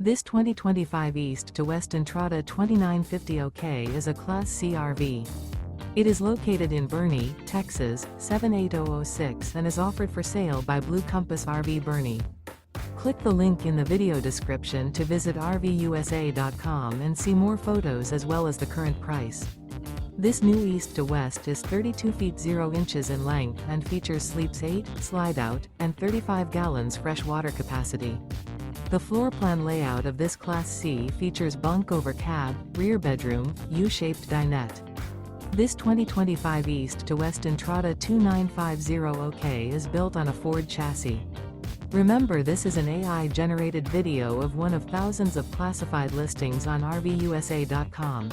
This 2025 East to West Entrada 2950 OK is a Class C RV. It is located in Boerne, Texas, 78006 and is offered for sale by Blue Compass RV Boerne. Click the link in the video description to visit RVUSA.com and see more photos as well as the current price. This new East to West is 32 feet 0 inches in length and features sleeps 8, Slideout, and 35 gallons fresh water capacity. The floor plan layout of this Class C features bunk over cab, rear bedroom, U-shaped dinette. This 2025 East to West Entrada 2950 OK is built on a Ford chassis. Remember, this is an AI-generated video of one of thousands of classified listings on RVUSA.com.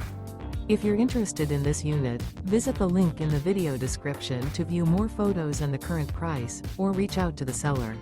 If you're interested in this unit, visit the link in the video description to view more photos and the current price, or reach out to the seller.